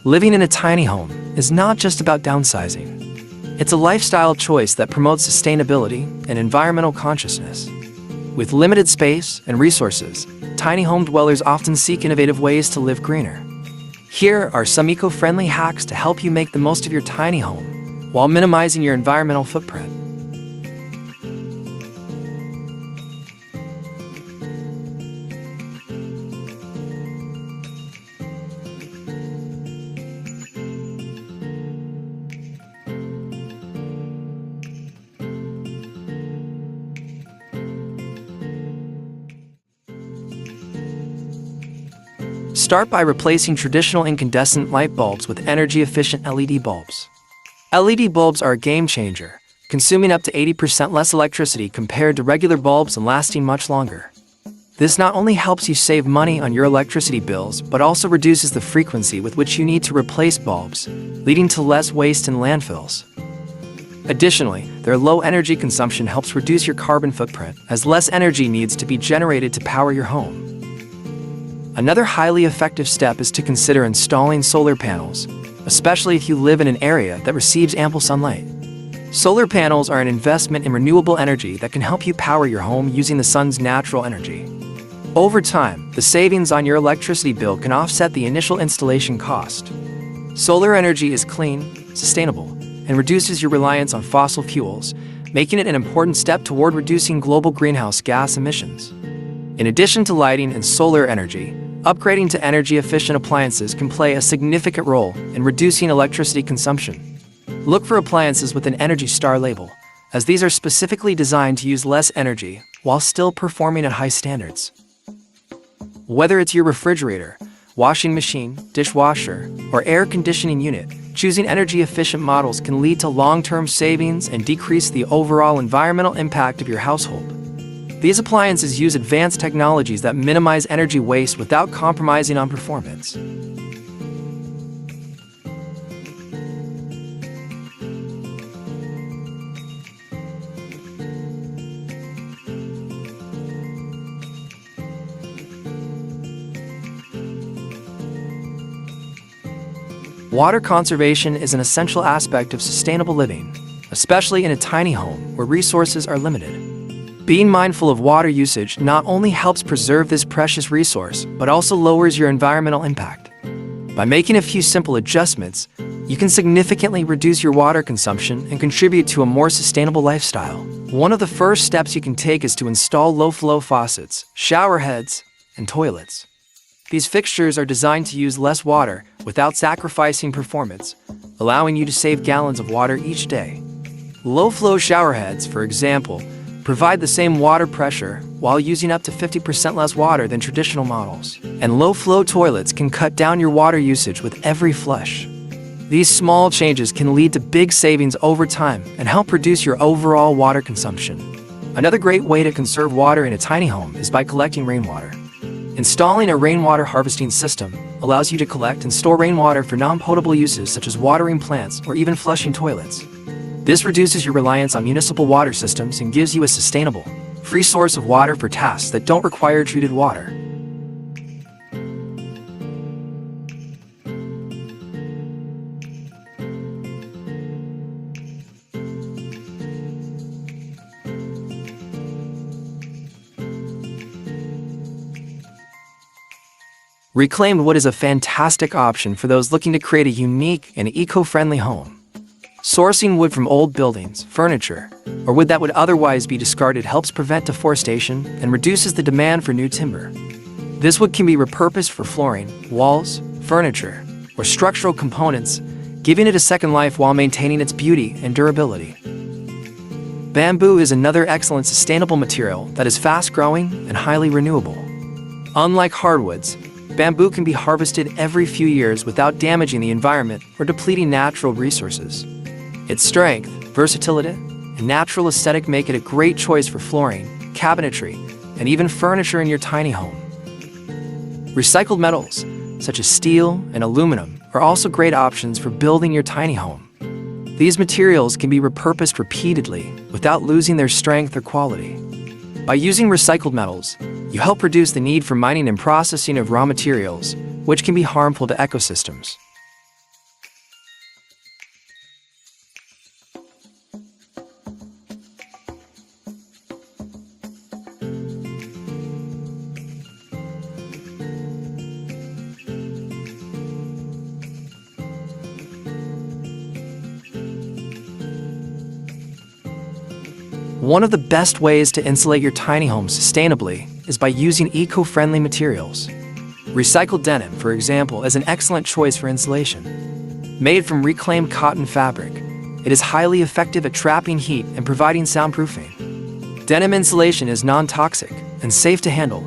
Living in a tiny home is not just about downsizing. It's a lifestyle choice that promotes sustainability and environmental consciousness. With limited space and resources, tiny home dwellers often seek innovative ways to live greener. Here are some eco-friendly hacks to help you make the most of your tiny home while minimizing your environmental footprint. Start by replacing traditional incandescent light bulbs with energy-efficient LED bulbs. LED bulbs are a game changer, consuming up to 80% less electricity compared to regular bulbs and lasting much longer. This not only helps you save money on your electricity bills, but also reduces the frequency with which you need to replace bulbs, leading to less waste in landfills. Additionally, their low energy consumption helps reduce your carbon footprint, as less energy needs to be generated to power your home. Another highly effective step is to consider installing solar panels, especially if you live in an area that receives ample sunlight. Solar panels are an investment in renewable energy that can help you power your home using the sun's natural energy. Over time, the savings on your electricity bill can offset the initial installation cost. Solar energy is clean, sustainable, and reduces your reliance on fossil fuels, making it an important step toward reducing global greenhouse gas emissions. In addition to lighting and solar energy, upgrading to energy-efficient appliances can play a significant role in reducing electricity consumption. Look for appliances with an Energy Star label, as these are specifically designed to use less energy while still performing at high standards. Whether it's your refrigerator, washing machine, dishwasher, or air conditioning unit, choosing energy-efficient models can lead to long-term savings and decrease the overall environmental impact of your household. These appliances use advanced technologies that minimize energy waste without compromising on performance. Water conservation is an essential aspect of sustainable living, especially in a tiny home where resources are limited. Being mindful of water usage not only helps preserve this precious resource, but also lowers your environmental impact. By making a few simple adjustments, you can significantly reduce your water consumption and contribute to a more sustainable lifestyle. One of the first steps you can take is to install low-flow faucets, shower heads, and toilets. These fixtures are designed to use less water without sacrificing performance, allowing you to save gallons of water each day. Low-flow shower heads, for example, provide the same water pressure while using up to 50% less water than traditional models. And low-flow toilets can cut down your water usage with every flush. These small changes can lead to big savings over time and help reduce your overall water consumption. Another great way to conserve water in a tiny home is by collecting rainwater. Installing a rainwater harvesting system allows you to collect and store rainwater for non-potable uses such as watering plants or even flushing toilets. This reduces your reliance on municipal water systems and gives you a sustainable, free source of water for tasks that don't require treated water. Reclaimed wood is a fantastic option for those looking to create a unique and eco-friendly home. Sourcing wood from old buildings, furniture, or wood that would otherwise be discarded helps prevent deforestation and reduces the demand for new timber. This wood can be repurposed for flooring, walls, furniture, or structural components, giving it a second life while maintaining its beauty and durability. Bamboo is another excellent sustainable material that is fast-growing and highly renewable. Unlike hardwoods, bamboo can be harvested every few years without damaging the environment or depleting natural resources. Its strength, versatility, and natural aesthetic make it a great choice for flooring, cabinetry, and even furniture in your tiny home. Recycled metals, such as steel and aluminum, are also great options for building your tiny home. These materials can be repurposed repeatedly without losing their strength or quality. By using recycled metals, you help reduce the need for mining and processing of raw materials, which can be harmful to ecosystems. One of the best ways to insulate your tiny home sustainably is by using eco-friendly materials. Recycled denim, for example, is an excellent choice for insulation. Made from reclaimed cotton fabric, it is highly effective at trapping heat and providing soundproofing. Denim insulation is non-toxic and safe to handle,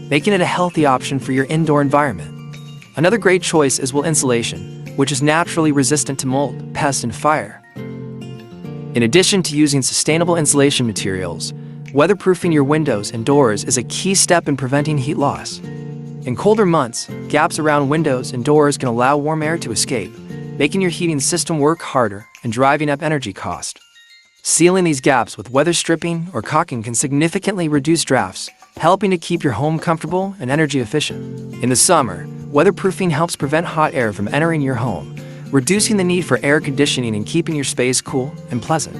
making it a healthy option for your indoor environment. Another great choice is wool insulation, which is naturally resistant to mold, pests, and fire. In addition to using sustainable insulation materials, weatherproofing your windows and doors is a key step in preventing heat loss. In colder months, gaps around windows and doors can allow warm air to escape, making your heating system work harder and driving up energy cost. Sealing these gaps with weather stripping or caulking can significantly reduce drafts, helping to keep your home comfortable and energy efficient. In the summer, weatherproofing helps prevent hot air from entering your home, reducing the need for air conditioning and keeping your space cool and pleasant.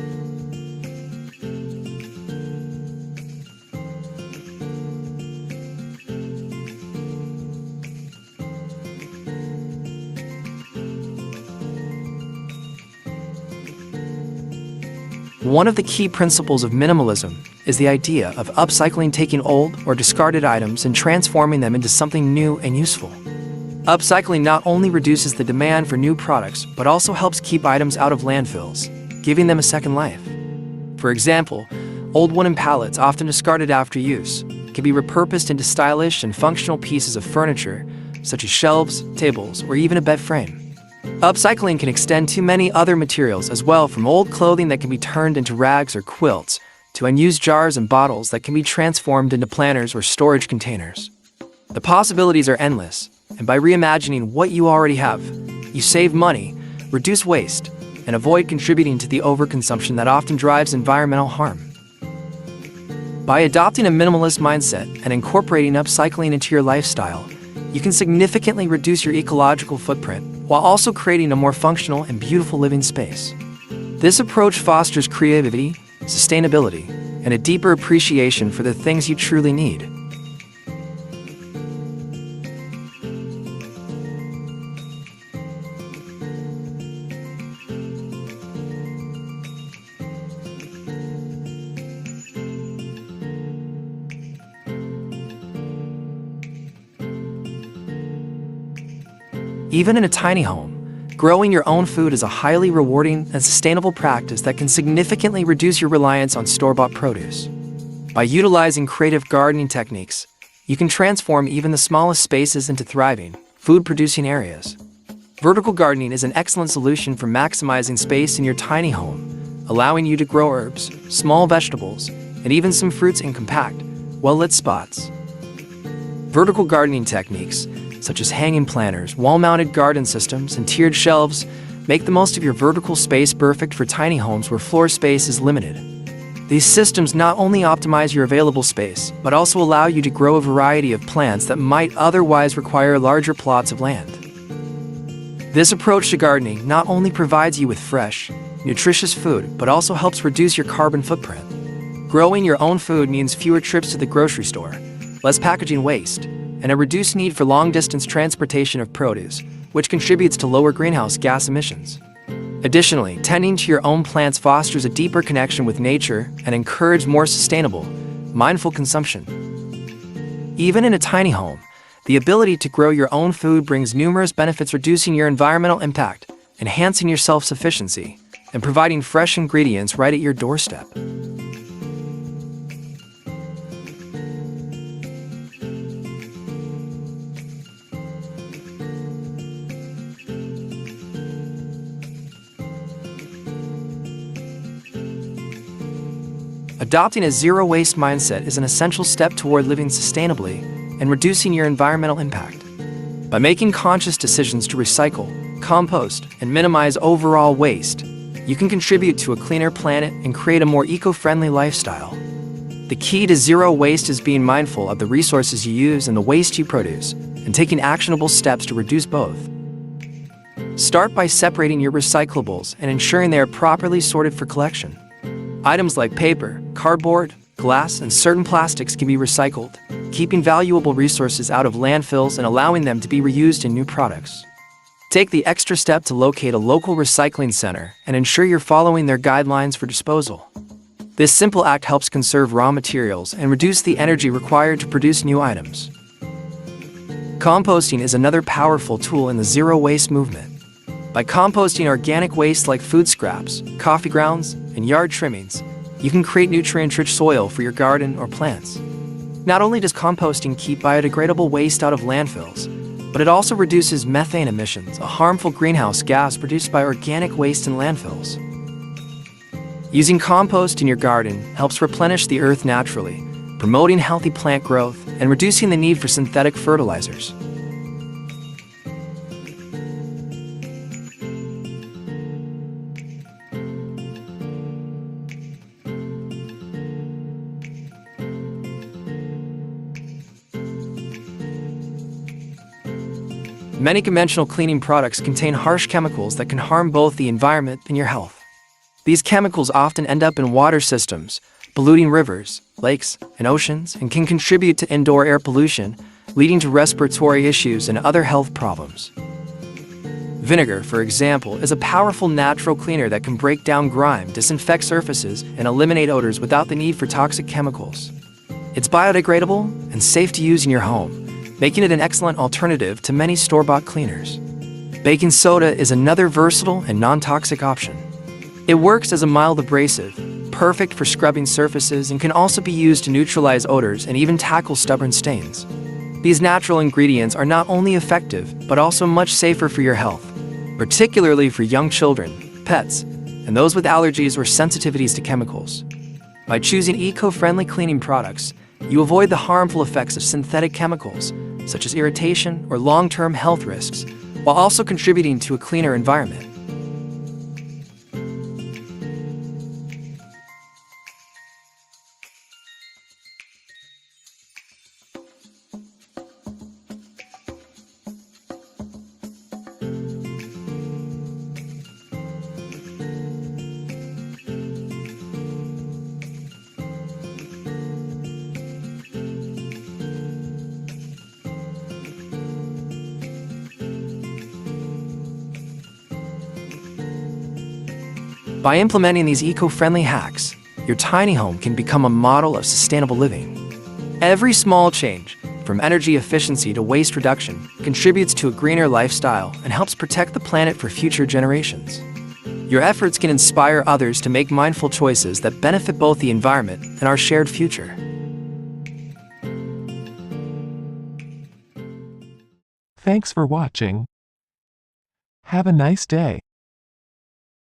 One of the key principles of minimalism is the idea of upcycling, taking old or discarded items and transforming them into something new and useful. Upcycling not only reduces the demand for new products, but also helps keep items out of landfills, giving them a second life. For example, old wooden pallets, often discarded after use, can be repurposed into stylish and functional pieces of furniture, such as shelves, tables, or even a bed frame. Upcycling can extend to many other materials as well, from old clothing that can be turned into rags or quilts, to unused jars and bottles that can be transformed into planters or storage containers. The possibilities are endless, and by reimagining what you already have, you save money, reduce waste, and avoid contributing to the overconsumption that often drives environmental harm. By adopting a minimalist mindset and incorporating upcycling into your lifestyle, you can significantly reduce your ecological footprint while also creating a more functional and beautiful living space. This approach fosters creativity, sustainability, and a deeper appreciation for the things you truly need. Even in a tiny home, growing your own food is a highly rewarding and sustainable practice that can significantly reduce your reliance on store-bought produce. By utilizing creative gardening techniques, you can transform even the smallest spaces into thriving, food-producing areas. Vertical gardening is an excellent solution for maximizing space in your tiny home, allowing you to grow herbs, small vegetables, and even some fruits in compact, well-lit spots. Vertical gardening techniques, such as hanging planters, wall-mounted garden systems, and tiered shelves, make the most of your vertical space, perfect for tiny homes where floor space is limited. These systems not only optimize your available space, but also allow you to grow a variety of plants that might otherwise require larger plots of land. This approach to gardening not only provides you with fresh, nutritious food, but also helps reduce your carbon footprint. Growing your own food means fewer trips to the grocery store, less packaging waste, and a reduced need for long-distance transportation of produce, which contributes to lower greenhouse gas emissions. Additionally, tending to your own plants fosters a deeper connection with nature and encourages more sustainable, mindful consumption. Even in a tiny home, the ability to grow your own food brings numerous benefits, reducing your environmental impact, enhancing your self-sufficiency, and providing fresh ingredients right at your doorstep. Adopting a zero-waste mindset is an essential step toward living sustainably and reducing your environmental impact. By making conscious decisions to recycle, compost, and minimize overall waste, you can contribute to a cleaner planet and create a more eco-friendly lifestyle. The key to zero waste is being mindful of the resources you use and the waste you produce, and taking actionable steps to reduce both. Start by separating your recyclables and ensuring they are properly sorted for collection. Items like paper, cardboard, glass, and certain plastics can be recycled, keeping valuable resources out of landfills and allowing them to be reused in new products. Take the extra step to locate a local recycling center and ensure you're following their guidelines for disposal. This simple act helps conserve raw materials and reduce the energy required to produce new items. Composting is another powerful tool in the zero-waste movement. By composting organic waste like food scraps, coffee grounds, and yard trimmings, you can create nutrient-rich soil for your garden or plants. Not only does composting keep biodegradable waste out of landfills, but it also reduces methane emissions, a harmful greenhouse gas produced by organic waste in landfills. Using compost in your garden helps replenish the earth naturally, promoting healthy plant growth and reducing the need for synthetic fertilizers. Many conventional cleaning products contain harsh chemicals that can harm both the environment and your health. These chemicals often end up in water systems, polluting rivers, lakes, and oceans, and can contribute to indoor air pollution, leading to respiratory issues and other health problems. Vinegar, for example, is a powerful natural cleaner that can break down grime, disinfect surfaces, and eliminate odors without the need for toxic chemicals. It's biodegradable and safe to use in your home, making it an excellent alternative to many store-bought cleaners. Baking soda is another versatile and non-toxic option. It works as a mild abrasive, perfect for scrubbing surfaces, and can also be used to neutralize odors and even tackle stubborn stains. These natural ingredients are not only effective, but also much safer for your health, particularly for young children, pets, and those with allergies or sensitivities to chemicals. By choosing eco-friendly cleaning products, you avoid the harmful effects of synthetic chemicals, such as irritation or long-term health risks, while also contributing to a cleaner environment. By implementing these eco-friendly hacks, your tiny home can become a model of sustainable living. Every small change, from energy efficiency to waste reduction, contributes to a greener lifestyle and helps protect the planet for future generations. Your efforts can inspire others to make mindful choices that benefit both the environment and our shared future. Thanks for watching. Have a nice day.